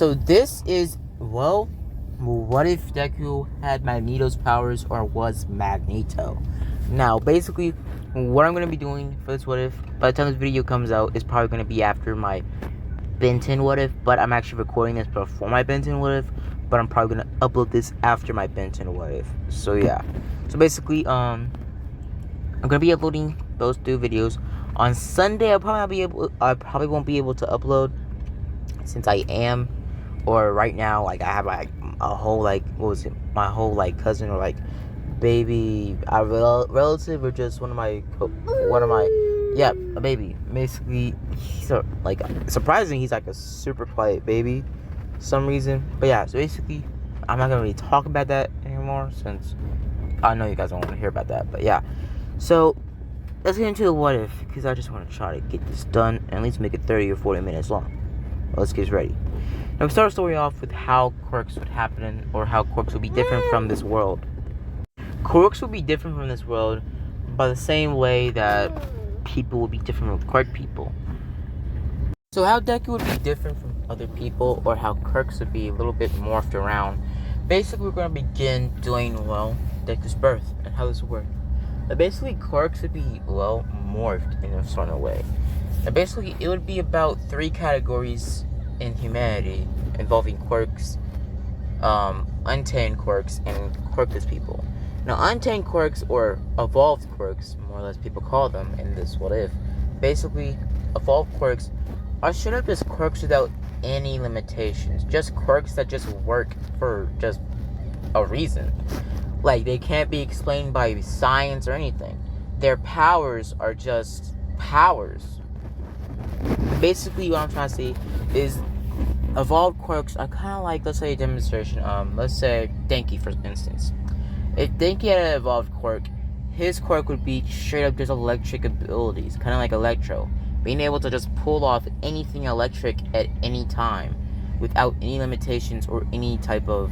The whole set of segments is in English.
So this is, well, what if Deku had Magneto's powers or was Magneto? Now, basically, what I'm going to be doing for this what if, by the time this video comes out, is probably going to be after my Benton what if, but I'm actually recording this before my Benton what if, but I'm probably going to upload this after my Benton what if. So yeah. So basically, I'm going to be uploading those two videos on Sunday. I probably won't be able to upload since I am, or right now, like, I have like a whole, like, what was it, my whole like cousin or like baby, a relative, or just one of my yeah, a baby. Basically, he's like, surprisingly, he's like a super quiet baby for some reason. But yeah, so basically, I'm not gonna really talk about that anymore since I know you guys don't want to hear about that. But yeah, so let's get into the what if, because I just want to try to get this done and at least make it 30 or 40 minutes long. Let's get ready. Now, we start our story off with how quirks would happen, or how quirks would be different from this world. Quirks would be different from this world by the same way that people would be different from quirk people. So how Deku would be different from other people, or how quirks would be a little bit morphed around. Basically, we're going to begin doing, well, Deku's birth and how this would work. Now, basically, quirks would be, well, morphed in a sort of way. Now, basically, it would be about 3 categories in humanity involving quirks, untamed quirks, and quirkless people. Now, untamed quirks, or evolved quirks, more or less people call them in this what if. Basically, evolved quirks are straight up just quirks without any limitations. Just quirks that just work for just a reason. Like, they can't be explained by science or anything. Their powers are just powers. Basically, what I'm trying to say is evolved quirks are kind of like, let's say, a demonstration. Let's say Denki, for instance. If Denki had an evolved quirk, his quirk would be straight up just electric abilities, kind of like Electro, being able to just pull off anything electric at any time without any limitations or any type of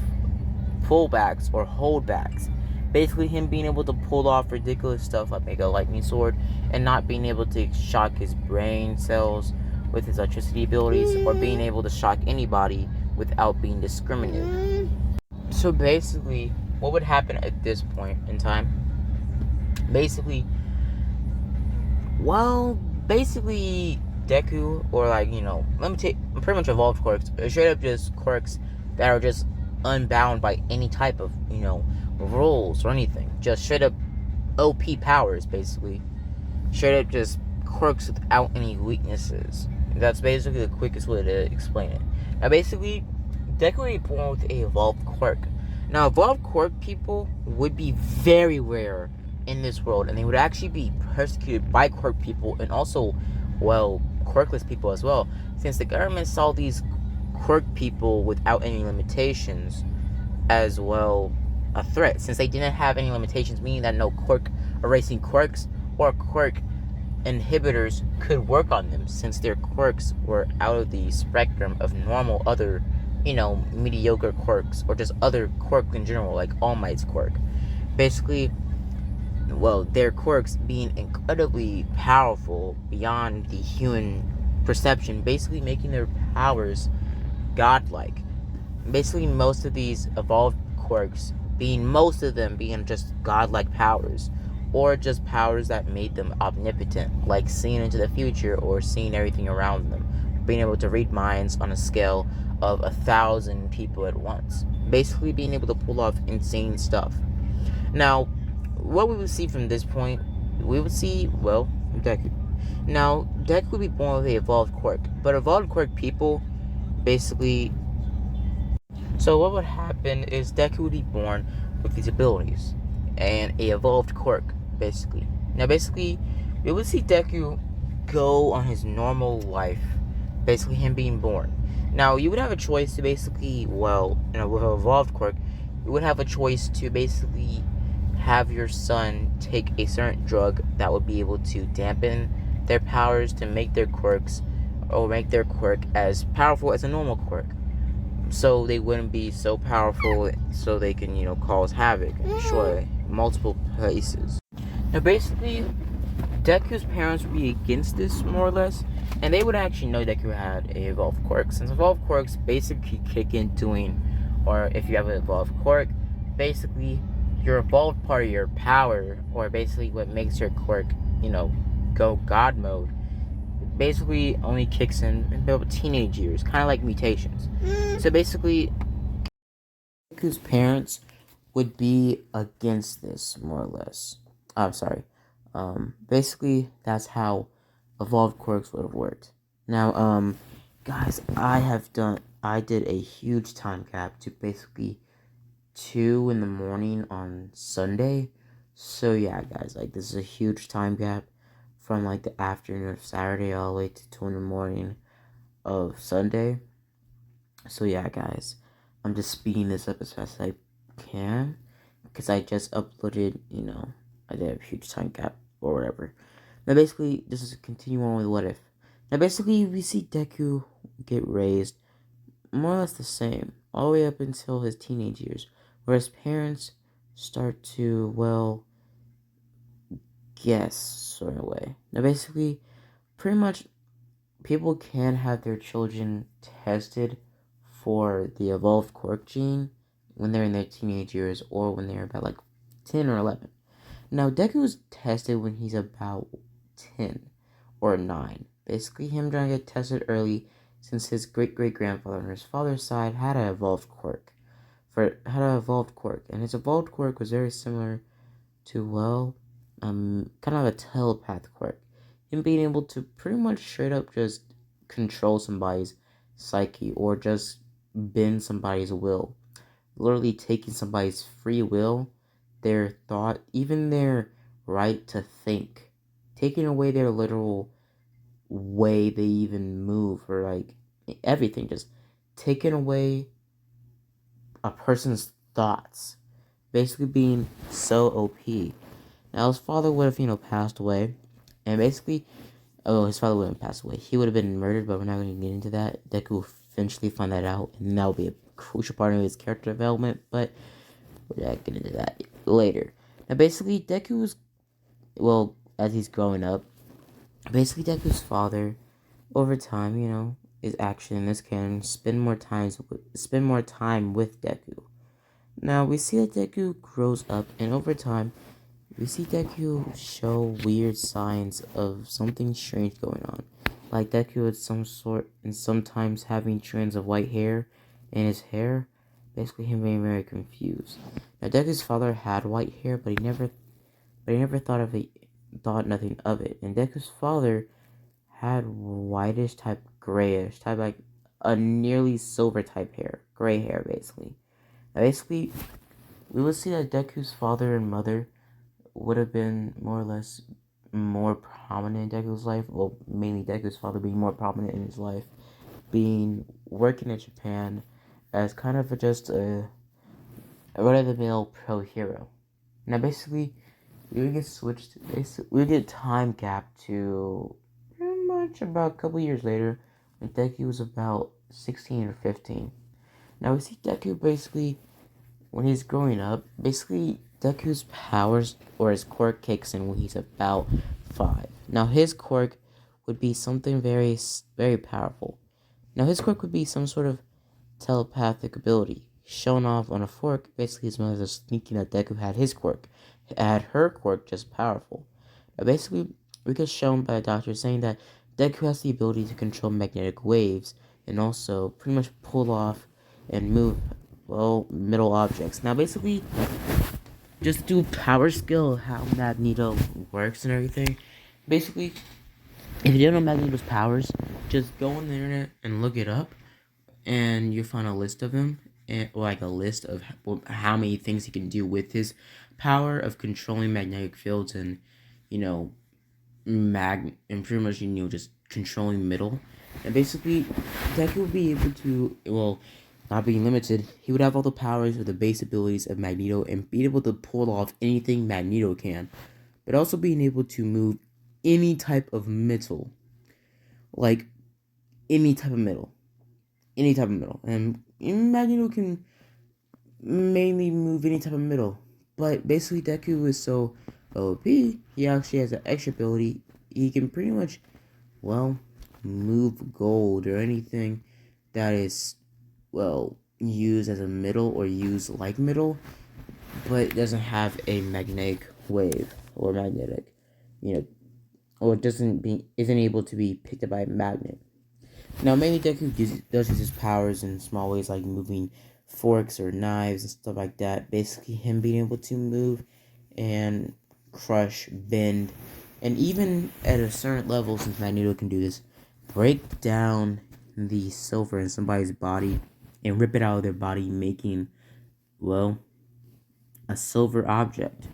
pullbacks or holdbacks. Basically, him being able to pull off ridiculous stuff like make a lightning sword, and not being able to shock his brain cells with his electricity abilities, or being able to shock anybody without being discriminative. So basically, what would happen at this point in time? Basically, Deku, or like, pretty much evolved quirks, are straight up just quirks that are just unbound by any type of, rules or anything. Just straight up OP powers, basically. Straight up just quirks without any weaknesses. That's basically the quickest way to explain it. Now, basically, Deku would be born with a evolved quirk. Now, evolved quirk people would be very rare in this world, and they would actually be persecuted by quirk people, and also, well, quirkless people as well, since the government saw these quirk people without any limitations as, well, a threat, since they didn't have any limitations, meaning that no quirk erasing quirks or quirk inhibitors could work on them, since their quirks were out of the spectrum of normal other, mediocre quirks, or just other quirks in general, like All Might's quirk. Basically, well, their quirks being incredibly powerful beyond the human perception, basically making their powers godlike. Basically, most of these evolved quirks most of them being just godlike powers, or just powers that made them omnipotent, like seeing into the future or seeing everything around them, being able to read minds on a scale of 1,000 people at once, basically being able to pull off insane stuff. Now, what we would see from this point, we would see, well, Deku. Now, Deku would be born with an evolved quirk, but evolved quirk people, basically, so what would happen is Deku would be born with these abilities and a evolved quirk, basically. Now, basically, we would see Deku go on his normal life, basically him being born. Now, you would have a choice to basically, well, with an evolved quirk, you would have a choice to basically have your son take a certain drug that would be able to dampen their powers to make their quirks, or make their quirk as powerful as a normal quirk, so they wouldn't be so powerful, so they can, cause havoc and destroy multiple places. Now, basically, Deku's parents would be against this more or less, and they would actually know Deku had a evolved quirk, since evolved quirks basically kick in doing, or if you have an evolved quirk, basically your evolved part of your power, or basically what makes your quirk, go God mode, basically only kicks in about teenage years, kind of like mutations. So basically, Deku's parents would be against this more or less. I'm sorry. Basically, that's how evolved quirks would have worked. Now, guys, I did a huge time gap to basically 2 in the morning on Sunday. So yeah, guys, like this is a huge time gap from like the afternoon of Saturday all the way to 2 in the morning of Sunday. So yeah, guys, I'm just speeding this up as fast as I can because I just uploaded, I did a huge time gap or whatever. Now basically, this is a continue on with what if. Now basically, we see Deku get raised more or less the same all the way up until his teenage years, where his parents start to, well, guess sort of way. Now basically, pretty much people can have their children tested for the evolved quirk gene when they're in their teenage years or when they're about like 10 or 11. Now, Deku was tested when he's about 10 or 9. Basically, him trying to get tested early since his great great grandfather on his father's side had an evolved quirk. And his evolved quirk was very similar to, well, kind of a telepath quirk. Him being able to pretty much straight up just control somebody's psyche or just bend somebody's will. Literally taking somebody's free will, their thought, even their right to think. Taking away their literal way they even move or like everything. Just taking away a person's thoughts. Basically being so OP. Now his father would have, passed away. And basically, his father wouldn't pass away. He would have been murdered, but we're not going to get into that. Deku will eventually find that out, and that will be a crucial part of his character development, but we're not getting into that later. Now, basically, Deku's, well, as he's growing up, basically Deku's father, over time, is actually in this canon, spend more time with Deku. Now, we see that Deku grows up, and over time, we see Deku show weird signs of something strange going on. Like Deku had some sort, and sometimes having strands of white hair in his hair, basically him being very confused. Now Deku's father had white hair, but he never thought nothing of it. And Deku's father had whitish type, grayish type, like a nearly silver type hair, gray hair basically. Now basically, we will see that Deku's father and mother would have been more or less more prominent in Deku's life. Well, mainly Deku's father being more prominent in his life, being working in Japan as kind of just a run-of-the-mill pro hero. Now, basically, we would get switched. We would get time gap to pretty much about a couple years later when Deku was about 16 or 15. Now, we see Deku basically when he's growing up. Basically, Deku's powers or his quirk kicks in when he's about 5. Now his quirk would be something very, very powerful. Now his quirk would be some sort of telepathic ability shown off on a fork. Basically, his mother was thinking that Deku had his quirk, had her quirk just powerful. Now basically, we get shown by a doctor saying that Deku has the ability to control magnetic waves and also pretty much pull off and move, well, middle objects. Now basically, just do power skill, how Magneto works and everything. Basically, if you don't know Magneto's powers, just go on the internet and look it up, and you find a list of them, or like a list of how many things he can do with his power of controlling magnetic fields and, you know, and pretty much, just controlling middle. And basically, Deku would be able to, well, not being limited, he would have all the powers or the base abilities of Magneto and be able to pull off anything Magneto can, but also being able to move any type of metal, like any type of metal, and Magneto can mainly move any type of metal, but basically Deku is so OP, he actually has an extra ability. He can pretty much, well, move gold or anything that is, well, used as a middle or used like middle, but it doesn't have a magnetic wave or magnetic, you know, or isn't able to be picked up by a magnet. Now, maybe Deku does use his powers in small ways, like moving forks or knives and stuff like that. Basically, him being able to move and crush, bend, and even at a certain level, since Magneto can do this, break down the silver in somebody's body and rip it out of their body, making, well, a silver object.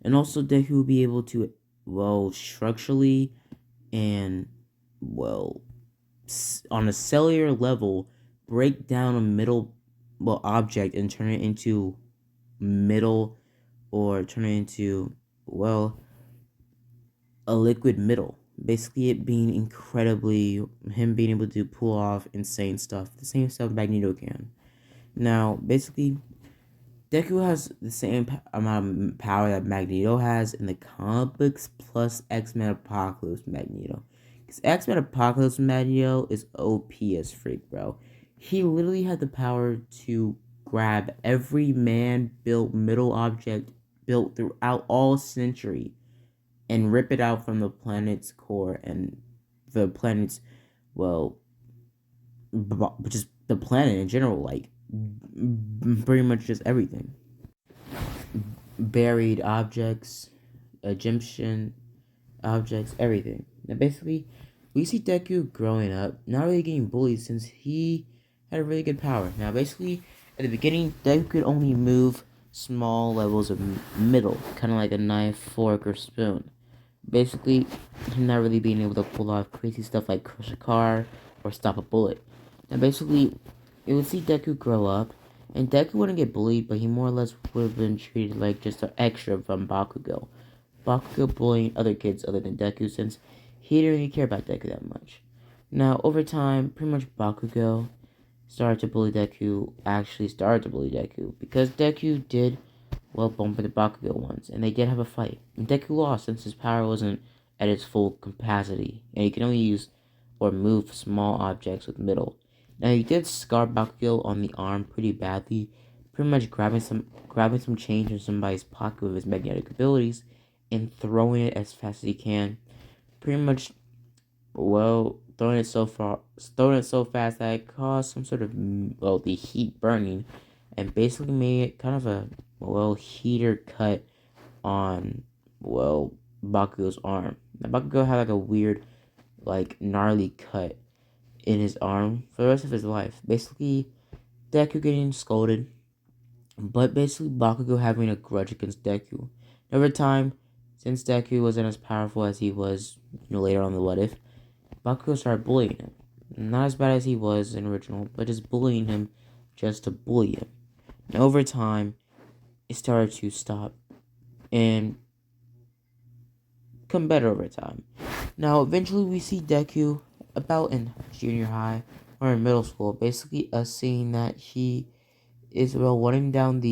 And also, Deku will be able to, well, structurally and, well, on a cellular level, break down a middle, well, object and turn it into middle, or turn it into, well, a liquid middle. Basically, it being incredibly, him being able to pull off insane stuff, the same stuff Magneto can. Now, basically, Deku has the same amount of power that Magneto has in the comic books, plus X-Men Apocalypse Magneto. Because X-Men Apocalypse Magneto is OP as freak, bro. He literally had the power to grab every man-built middle object built throughout all century and rip it out from the planet's core and the planet's, well, just the planet in general, like, pretty much just everything. Buried objects, Egyptian objects, everything. Now, basically, we see Deku growing up, not really getting bullied since he had a really good power. Now, basically, at the beginning, Deku could only move small levels of middle, kind of like a knife, fork, or spoon. Basically, him not really being able to pull off crazy stuff like crush a car or stop a bullet. Now, basically, it would see Deku grow up, and Deku wouldn't get bullied, but he more or less would have been treated like just an extra from Bakugo. Bakugo bullying other kids other than Deku since he didn't really care about Deku that much. Now, over time, pretty much Bakugo actually started to bully Deku, because Deku did, well, bump into Bakugo once, and they did have a fight. And Deku lost since his power wasn't at its full capacity, and he could only use or move small objects with middle. Now, he did scar Bakugo on the arm pretty badly, pretty much grabbing some change in somebody's pocket with his magnetic abilities and throwing it as fast as he can. Pretty much, well, throwing it so fast that it caused some sort of, well, the heat burning, and basically made it kind of a, well, heater cut on, well, Bakugo's arm. Now, Bakugo had like a weird, like, gnarly cut in his arm for the rest of his life. Basically, Deku getting scolded, but basically Bakugo having a grudge against Deku. Over time, since Deku wasn't as powerful as he was, later on the What If, Bakugo started bullying him. Not as bad as he was in original, but just bullying him just to bully him. And over time, it started to stop and become better over time. Now, eventually, we see Deku about in junior high or in middle school, basically us seeing that he is, well, running around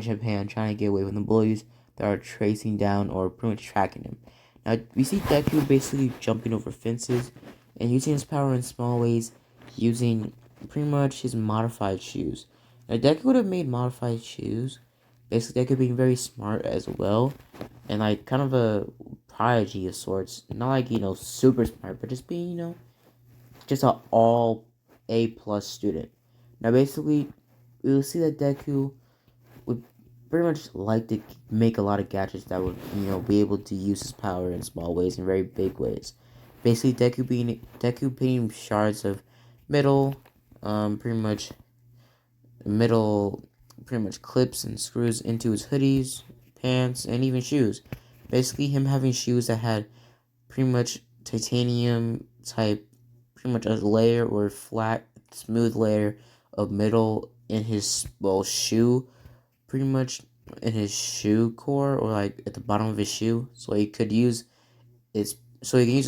Japan trying to get away from the bullies that are tracing down or pretty much tracking him. Now, we see Deku basically jumping over fences and using his power in small ways, using pretty much his modified shoes. Now, Deku would have made modified shoes, basically Deku being very smart as well, and like kind of a prodigy of sorts. Not like, super smart, but just being, just an all A+ student. Now, basically, we will see that Deku would pretty much like to make a lot of gadgets that would, be able to use his power in small ways and very big ways. Basically, Deku being shards of metal, pretty much metal, pretty much clips and screws into his hoodies, pants, and even shoes. Basically, him having shoes that had pretty much titanium type, pretty much a layer or flat, smooth layer of metal in his, well, shoe, pretty much in his shoe core or like at the bottom of his shoe, so he can use his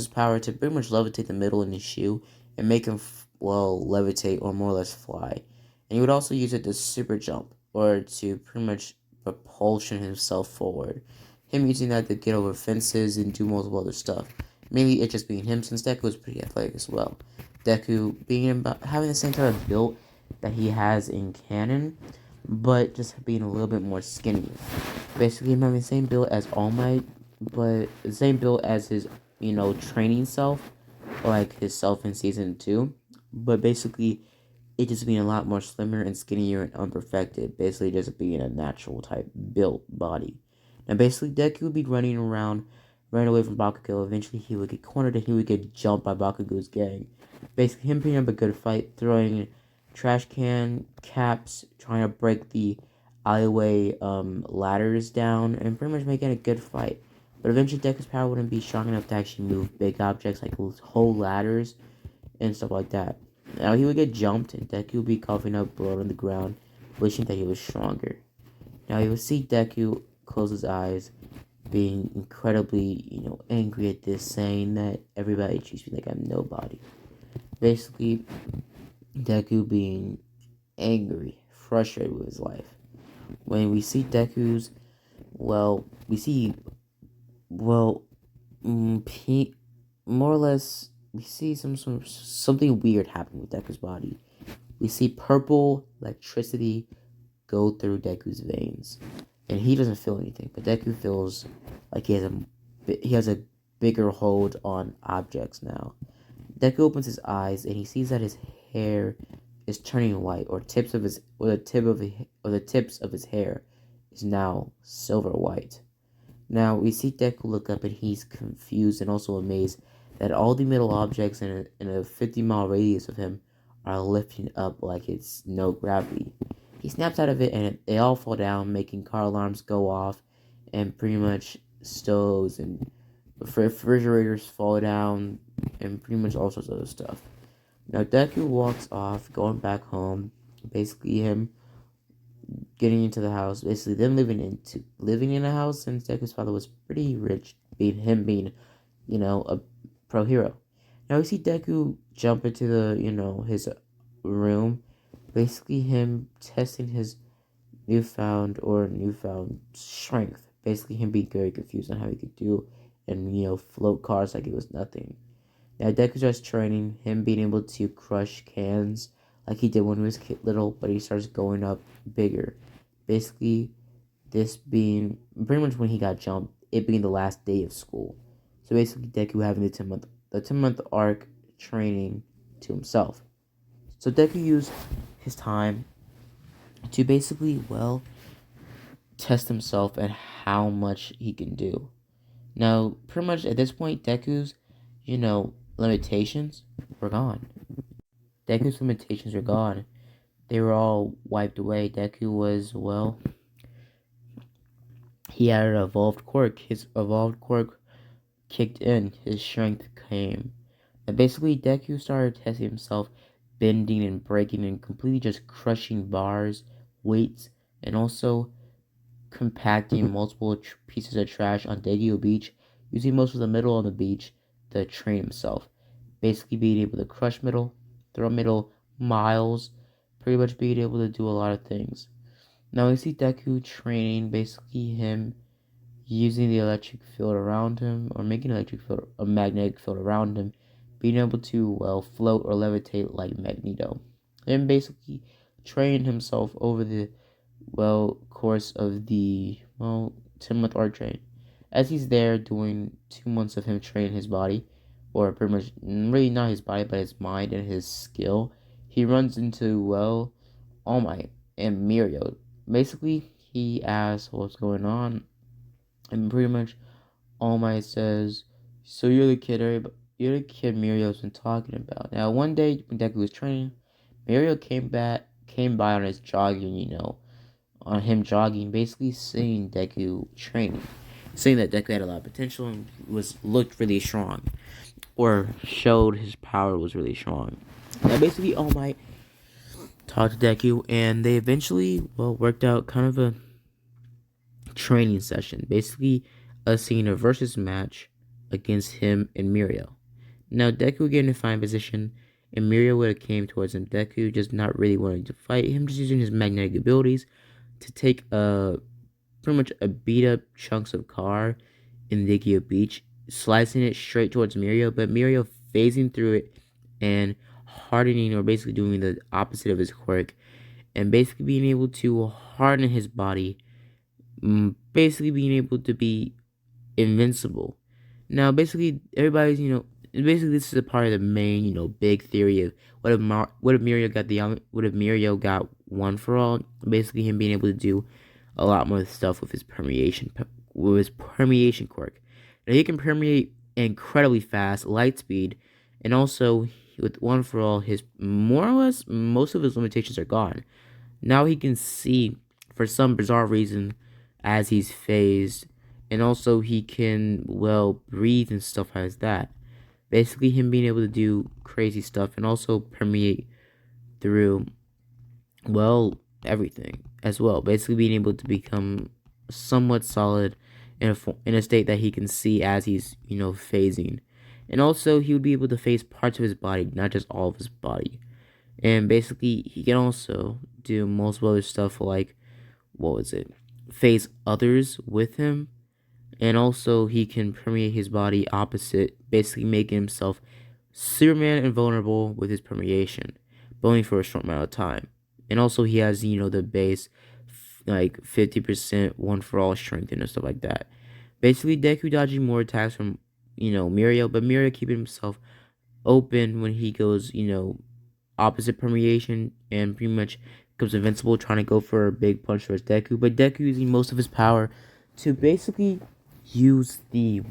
power to pretty much levitate the metal in his shoe and make him, well, levitate or more or less fly. And he would also use it to super jump or to pretty much propulsion himself forward. Him using that to get over fences and do multiple other stuff. Mainly it just being him since Deku was pretty athletic as well. Deku being about having the same type of build that he has in canon, but just being a little bit more skinny. Basically him having the same build as All Might, but the same build as his, training self, or like his self in season 2. But basically it just being a lot more slimmer and skinnier and unperfected, basically just being a natural type built body. Now basically Deku would be running around, running away from Bakugo. Eventually he would get cornered and he would get jumped by Bakugo's gang. Basically him putting up a good fight, throwing trash can caps, trying to break the alleyway ladders down, and pretty much making a good fight. But eventually Deku's power wouldn't be strong enough to actually move big objects like whole ladders and stuff like that. Now he would get jumped, and Deku would be coughing up blood on the ground, wishing that he was stronger. Now you would see Deku close his eyes, being incredibly, angry at this, saying that everybody treats me like I'm nobody. Basically, Deku being angry, frustrated with his life. When we see Deku's, well, we see, well, more or less, we see something weird happen with Deku's body. We see purple electricity go through Deku's veins, and he doesn't feel anything. But Deku feels like he has a bigger hold on objects now. Deku opens his eyes and he sees that his hair is turning white, or the tips of his hair is now silver white. Now we see Deku look up and he's confused and also amazed that all the metal objects in a 50-mile radius of him are lifting up like it's no gravity. He snaps out of it and they all fall down, making car alarms go off, and pretty much stoves and refrigerators fall down, and pretty much all sorts of other stuff. Now Deku walks off, going back home. Basically him getting into the house. Basically them living in a house, since Deku's father was pretty rich, being a pro hero. Now we see Deku jump into his room. Basically him testing his newfound strength. Basically him being very confused on how he could do and float cars like it was nothing. Now Deku starts training, him being able to crush cans like he did when he was little, but he starts going up bigger. Basically, this being pretty much when he got jumped, it being the last day of school. So basically, Deku having the 10-month arc training to himself. So Deku used his time to basically test himself and how much he can do. Now, pretty much at this point, Deku's limitations were gone. Deku's limitations were gone. They were all wiped away. Deku was, he had an evolved quirk. His evolved quirk kicked in. His strength came. And basically, Deku started testing himself, bending and breaking and completely just crushing bars, weights, and also compacting multiple pieces of trash on Deku Beach, using most of the middle on the beach to train himself. Basically being able to crush middle, throw middle miles, pretty much being able to do a lot of things. Now we see Deku training, basically him using the electric field around him, or making a magnetic field around him, being able to, float or levitate like Magneto. And basically train himself over the, course of the, 10-month art train. As he's there doing 2 months of him training his body, or pretty much really not his body, but his mind and his skill, he runs into, All Might and Mirio. Basically, he asks what's going on, and pretty much All Might says, "So you're the kid Mirio's been talking about." Now, one day when Deku was training, Mirio came by on his jogging, on him jogging, basically seeing Deku training, saying that Deku had a lot of potential and looked really strong, or showed his power was really strong. Now, basically, All Might talked to Deku, and they eventually, worked out kind of a training session. Basically, seeing a versus match against him and Mirio. Now, Deku would get in a fine position, and Mirio would have came towards him. Deku just not really wanting to fight him, just using his magnetic abilities to take a pretty much a beat up chunks of car in Deku Beach, slicing it straight towards Mirio, but Mirio phasing through it and hardening, or basically doing the opposite of his quirk, and basically being able to harden his body, basically being able to be invincible. Now, basically, everybody's, basically this is a part of the main, big theory of what if Mirio got what if Mirio got one for all? Basically, him being able to do a lot more stuff with his permeation quirk. Now he can permeate incredibly fast, light speed, and also with one for all, his more or less most of his limitations are gone. Now he can see for some bizarre reason as he's phased, and also he can breathe and stuff like that. Basically, him being able to do crazy stuff and also permeate through everything as well. Basically, being able to become somewhat solid in a state that he can see as he's phasing, and also he would be able to phase parts of his body, not just all of his body. And basically, he can also do multiple other stuff like phase others with him, and also he can permeate his body opposite, basically making himself Superman invulnerable with his permeation, but only for a short amount of time. And also he has the base like 50% one for all strength and stuff like that. Basically, Deku dodging more attacks from Mirio, but Mirio keeping himself open when he goes opposite permeation and pretty much becomes invincible, trying to go for a big punch towards Deku. But Deku using most of his power to basically use the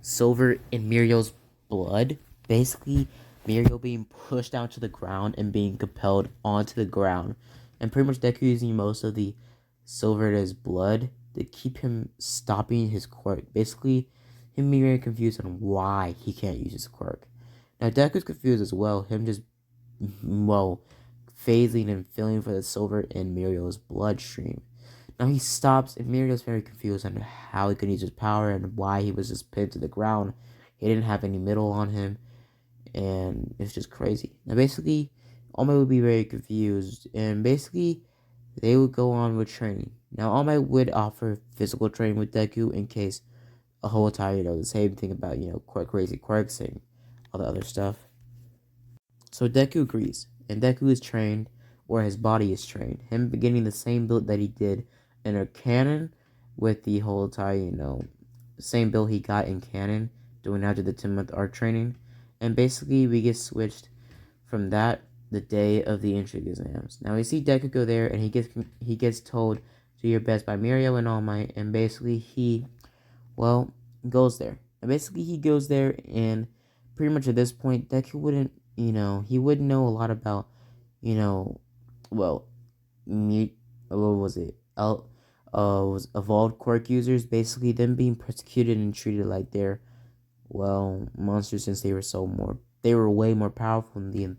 silver in Mirio's blood. Basically, Mirio being pushed down to the ground and being compelled onto the ground, and pretty much Deku using most of the silver in his blood to keep him stopping his quirk. Basically, him being very confused on why he can't use his quirk. Now Deku's confused as well. Him just phasing and feeling for the silver in Mirio's bloodstream. Now he stops, and Mirio's very confused on how he could use his power and why he was just pinned to the ground. He didn't have any middle on him, and it's just crazy. Now basically, All Might would be very confused, and basically, they would go on with training. Now All Might would offer physical training with Deku in case a whole time, the same thing about, crazy quirks and all the other stuff. So Deku agrees, and Deku is trained, or his body is trained. Him beginning the same build that he did in a cannon with the whole entire, same build he got in canon, doing after the 10-month art training. And basically, we get switched from that the day of the entrance exams. Now we see Deku go there, and he gets told, "Do your best" by Mirio and All Might, and basically he goes there. And basically he goes there, and pretty much at this point, Deku wouldn't, he wouldn't know a lot about, what was it? Was evolved quirk users, basically them being persecuted and treated like they're, monsters, since they were way more powerful than the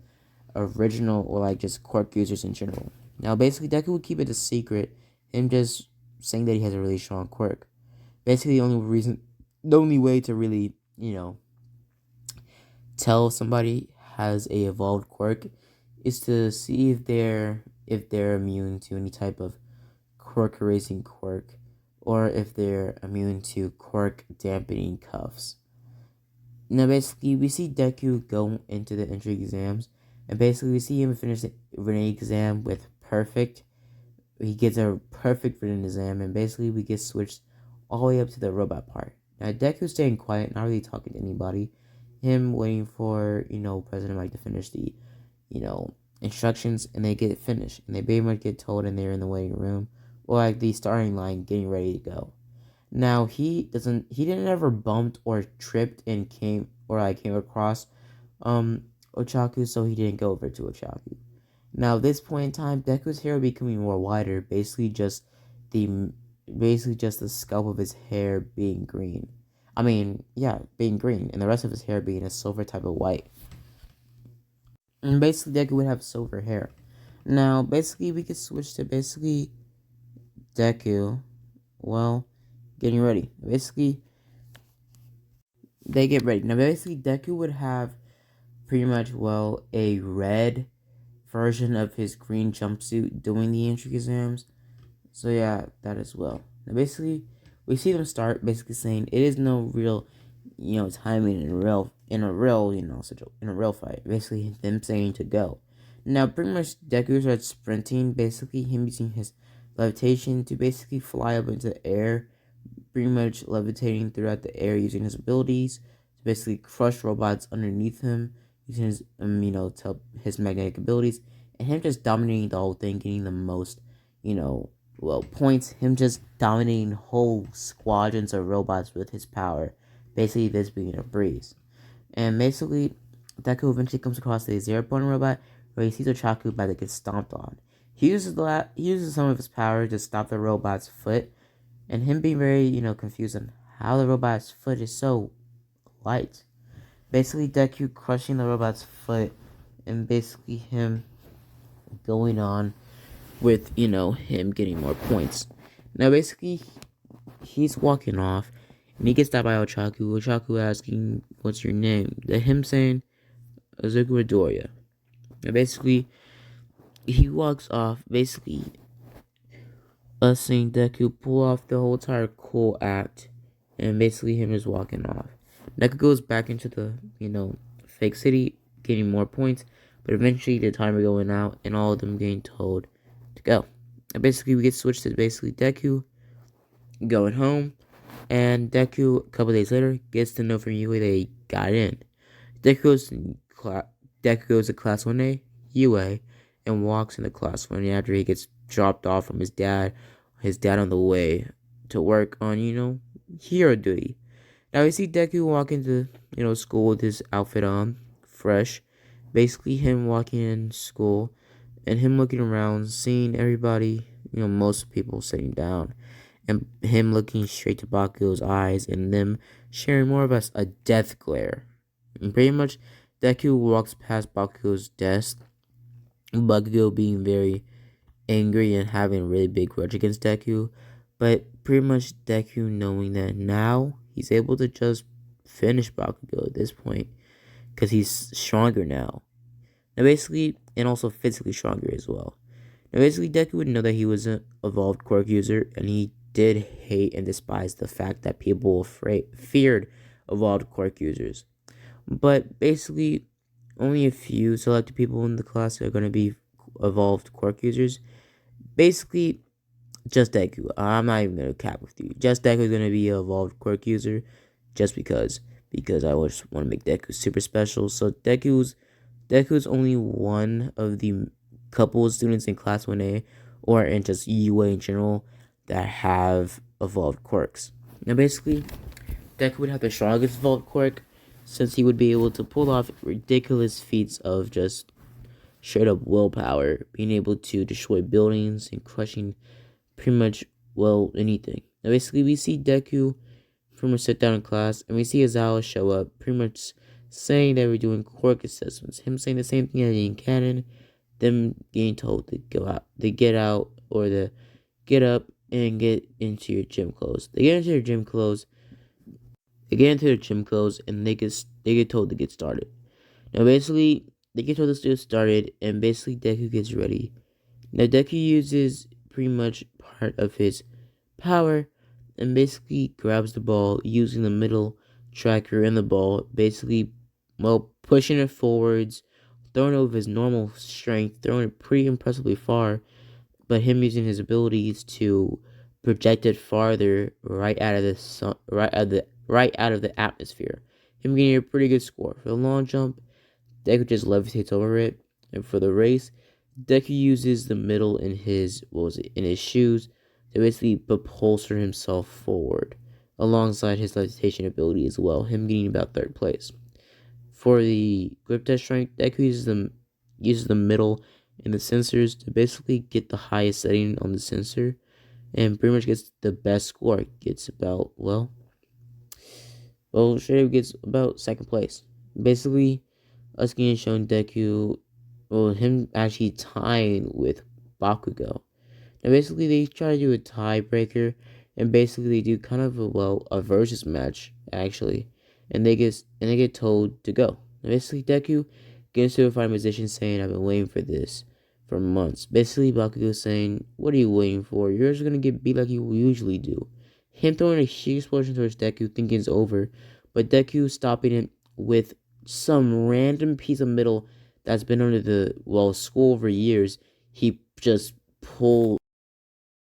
original, or like just quirk users in general. Now basically Deku would keep it a secret, him just saying that he has a really strong quirk. Basically the only way to really, tell if somebody has a evolved quirk is to see if they're immune to any type of quirk erasing quirk, or if they're immune to quirk dampening cuffs. Now basically we see Deku go into the entry exams, and basically we see him finish the written exam with perfect. He gets a perfect written exam, and basically we get switched all the way up to the robot part. Now Deku's staying quiet, not really talking to anybody. Him waiting for, President Mike to finish the, instructions, and they get finished. And they very much get told, and they're in the waiting room, or like the starting line, getting ready to go. Now he didn't ever bumped or tripped and came across Ochaku, so he didn't go over to Ochaku. Now at this point in time, Deku's hair becoming more wider, basically just the scalp of his hair being green. Being green, and the rest of his hair being a silver type of white. And basically, Deku would have silver hair. Now, basically, we could switch to Deku, getting ready. Basically, they get ready. Now, basically, Deku would have pretty much, a red version of his green jumpsuit doing the entry exams. So, yeah, that as well. Now basically, we see them start basically saying it is no real, timing in a real fight. Basically, them saying to go. Now, pretty much, Deku starts sprinting. Basically, him using his levitation to basically fly up into the air, pretty much levitating throughout the air using his abilities to basically crush robots underneath him using his his magnetic abilities, and him just dominating the whole thing, getting the most, points. Him just dominating whole squadrons of robots with his power. Basically, this being a breeze. And basically, Deku eventually comes across a zero-point robot where he sees a Chaku about to get stomped on. He uses some of his power to stop the robot's foot, and him being very, confused on how the robot's foot is so light. Basically, Deku crushing the robot's foot, and basically him going on with, him getting more points. Now, basically, he's walking off, and he gets stopped by Ochaku. Ochaku asking, "What's your name?" Him saying, "Azuku Doria." Now, basically, he walks off, basically, us seeing Deku pull off the whole entire cool act, and basically him just walking off. Deku goes back into the, fake city, getting more points, but eventually the timer going out, and all of them getting told to go. And basically we get switched to basically Deku going home, and Deku, a couple days later, gets to know from Yue that he got in. Deku goes to Class 1A, UA, and walks into Class 1 after he gets dropped off from his dad on the way to work on, hero duty. Now we see Deku walk into, school with his outfit on, fresh. Basically him walking in school and him looking around, seeing everybody, most people sitting down. And him looking straight to Bakugo's eyes and them sharing more of a death glare. And pretty much Deku walks past Bakugo's desk, Bakugo being very angry and having a really big grudge against Deku, but pretty much Deku knowing that now he's able to just finish Bakugo at this point because he's stronger now. Now basically, and also physically stronger as well. Now basically, Deku would know that he was an evolved quirk user, and he did hate and despise the fact that people feared evolved quirk users. But basically, only a few selected people in the class are going to be evolved quirk users. Basically, just Deku. I'm not even gonna cap with you. Just Deku is gonna be an evolved quirk user, just because I just want to make Deku super special. So Deku's only one of the couple of students in Class 1A or in just UA in general that have evolved quirks. Now, basically, Deku would have the strongest evolved quirk since he would be able to pull off ridiculous feats of just straight up willpower, being able to destroy buildings and crushing pretty much, anything. Now, basically, we see Deku from a sit down in class, and we see Azawa show up, pretty much saying that we're doing quirk assessments. Him saying the same thing as in canon, them getting told to go out, to get out, or to get up and get into your gym clothes. They get into their gym clothes. And they get told to get started. Now, basically, they get told to get started, and basically Deku gets ready. Now, Deku uses pretty much part of his power and basically grabs the ball using the middle tracker in the ball, basically, pushing it forwards, throwing it with his normal strength, throwing it pretty impressively far, but him using his abilities to project it farther right out of the atmosphere. Him getting a pretty good score. For the long jump, Deku just levitates over it, and for the race, Deku uses the middle in his shoes to basically propulsor himself forward, alongside his levitation ability as well, him getting about third place. For the grip test strength, Deku uses the middle and the sensors to basically get the highest setting on the sensor, and pretty much gets the best score. Gets about straight up gets about second place. Basically, us getting shown Deku, him actually tying with Bakugo. Now, basically, they try to do a tiebreaker, and basically they do kind of a versus match actually, and they get told to go. Now, basically, Deku gets to a final position saying, "I've been waiting for for months. Basically, Bakugo is saying, "What are you waiting for? You're just gonna get beat like you usually do." Him throwing a huge explosion towards Deku, thinking it's over, but Deku stopping it with some random piece of metal that's been under the skull for years. He just pulled.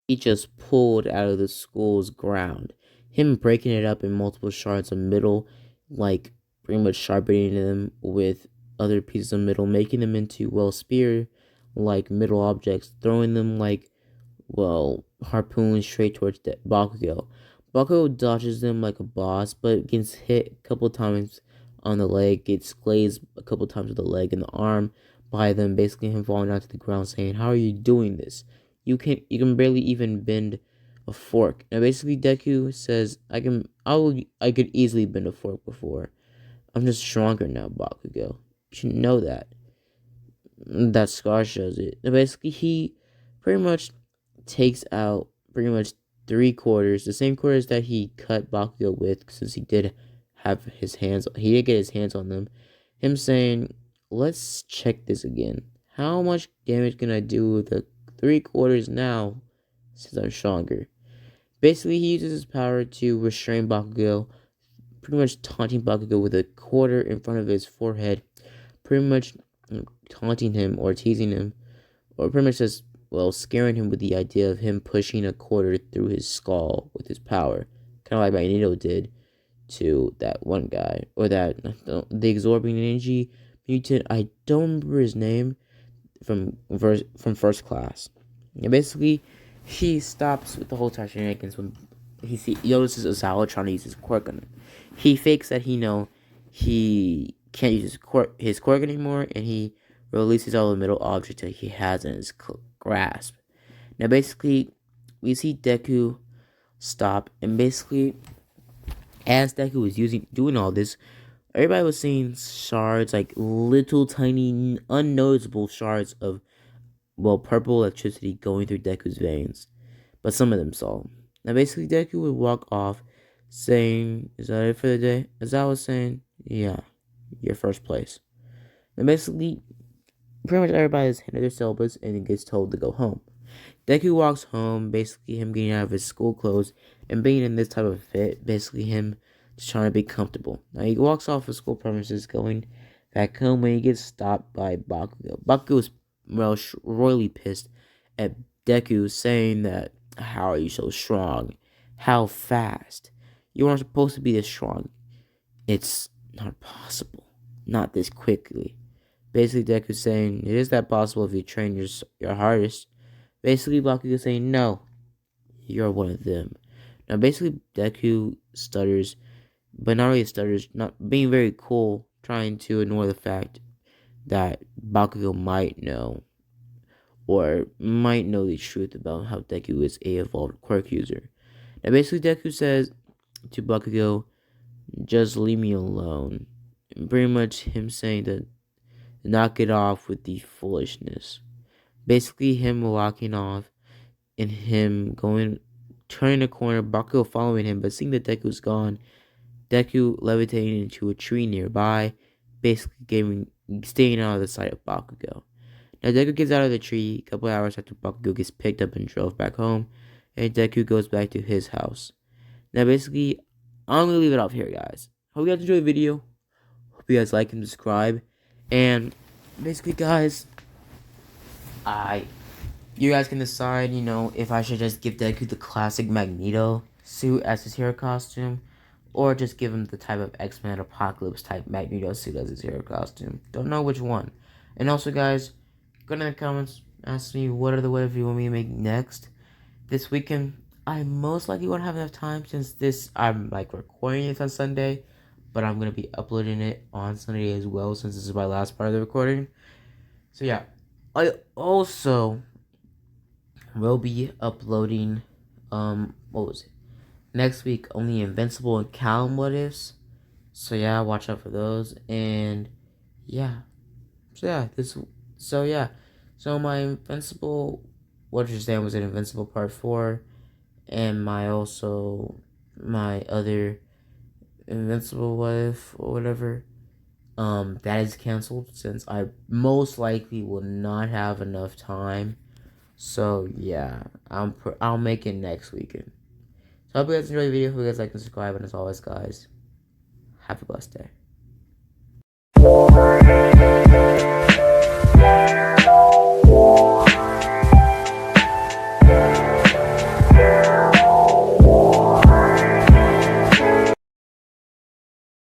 He just pulled out of the skull's ground. Him breaking it up in multiple shards of metal, like pretty much sharpening them with other pieces of metal, making them into spear like metal objects, throwing them like harpoons straight towards Bakugo. Bakugo dodges them like a boss, but gets hit a couple times on the leg, gets glazed a couple times with the leg and the arm by them, basically him falling down to the ground saying, "How are you doing this? You can barely even bend a fork." Now basically Deku says, I could easily bend a fork before. I'm just stronger now, Bakugo. You should know that. That scar shows it. Now basically he pretty much takes out pretty much 3 quarters, the same quarters that he cut Bakugo with, since he did get his hands on them. Him saying, "Let's check this again. How much damage can I do with the 3 quarters now, since I'm stronger?" Basically, he uses his power to restrain Bakugo, pretty much taunting Bakugo with a quarter in front of his forehead, pretty much taunting him or teasing him, or pretty much just scaring him with the idea of him pushing a quarter through his skull with his power, kind of like Magneto did to that one guy, or that the absorbing energy mutant. I don't remember his name from First Class. And basically, he stops with the whole entire shenanigans when he notices Ozawa trying to use his quirk on him. He fakes that he can't use his quirk anymore, and he releases all the metal objects that he has in his grasp. Now, basically, we see Deku stop, and basically, as Deku was doing all this, everybody was seeing shards, like little tiny, unnoticeable shards of purple electricity going through Deku's veins. But some of them saw him. Now, basically, Deku would walk off, saying, "Is that it for the day?" As I was saying, "Yeah, your first place." And basically, pretty much everybody is handed their syllabus and gets told to go home. Deku walks home, basically him getting out of his school clothes and being in this type of fit, basically him just trying to be comfortable. Now he walks off of school premises, going back home when he gets stopped by Bakugo. Bakugo is royally pissed at Deku, saying that, "How are you so strong? How fast? You aren't supposed to be this strong. It's not possible. Not this quickly." Basically, Deku's saying, "It is that possible if you train your hardest." Basically, Bakugo saying, "No, you're one of them." Now, basically, Deku stutters, but not really stutters, not being very cool, trying to ignore the fact that Bakugo might know the truth about how Deku is a evolved quirk user. Now, basically, Deku says to Bakugo, "Just leave me alone." And pretty much him saying that, "Knock it off with the foolishness." Basically, him walking off and him turning a corner, Bakugo following him, but seeing that Deku's gone, Deku levitating into a tree nearby, basically staying out of the sight of Bakugo. Now, Deku gets out of the tree a couple hours after Bakugo gets picked up and drove back home, and Deku goes back to his house. Now, basically, I'm going to leave it off here, guys. Hope you guys enjoyed the video. Hope you guys like and subscribe. And basically, guys, you guys can decide, if I should just give Deku the classic Magneto suit as his hero costume, or just give him the type of X-Men Apocalypse type Magneto suit as his hero costume. Don't know which one. And also, guys, go in the comments, ask me what you want me to make next. This weekend, I most likely won't have enough time, since I'm recording it on Sunday, but I'm going to be uploading it on Sunday as well, since this is my last part of the recording. So yeah, I also will be uploading, next week, only Invincible and Callum What Ifs. So yeah, watch out for those. And yeah, so my Invincible, what you're saying was an Invincible Part 4, and my other Invincible What If, or whatever, That is canceled since I most likely will not have enough time. So yeah, I'll make it next weekend. So I hope you guys enjoyed the video. Hope you guys like and subscribe, and as always, guys, have a blessed day.